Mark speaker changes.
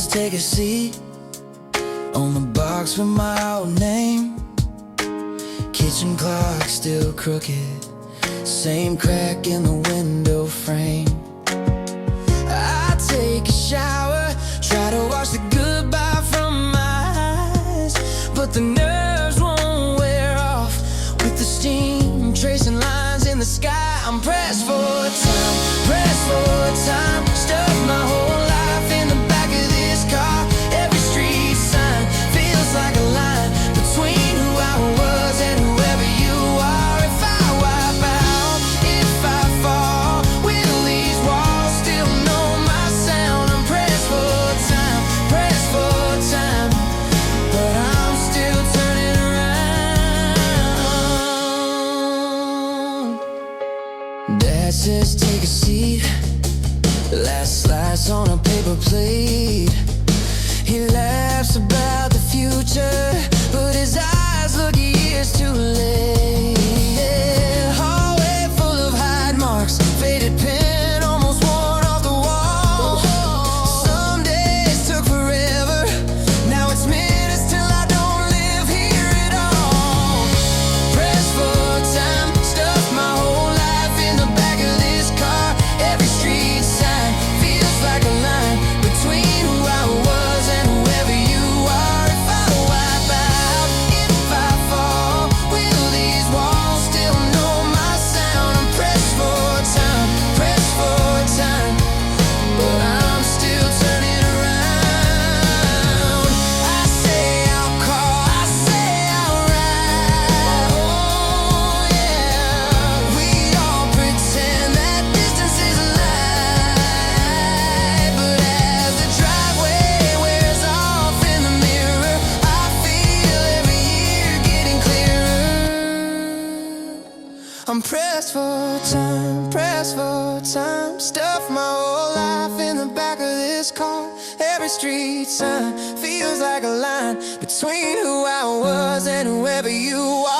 Speaker 1: just take a seat on the box with my old name. Kitchen clock still crooked, same crack in the window frame. I take a shower, try to wash the goodbye from my eyes, but the nerves won't wear off with the steam tracing lines in the sky. I'm pressed for time, pressed for time. Stuck my whole life in the back of this car. Every street sign feels like a line between who I was and whoever you are. If I wipe out, if I fall, will these walls still know my sound? I'm pressed for time, but I'm still turning around. Dad says take a seat, last slice on a paper plate. He laughs about the future, but his eyes look years too late. Yeah, hallway full of hide marks, faded pen almost worn off the wall. Some days took forever, now it's minutes till I don't live here at all. Pressed for time, stuffed my whole life in the back of this car. Every street sign feels like a line between who I was and whoever you are. If I wipe out, if I fall, will these walls still know my sound? I'm pressed for time, but I'm still turning around. I say I'll call, I say I'll ride. Oh yeah, we all pretend that distance is a lie, but as the driveway wears off in the mirror, I feel every year getting clearer. I'm pressed for time, stuff my whole life in the back of this car. Every street sign feels like a line between who I was and whoever you are.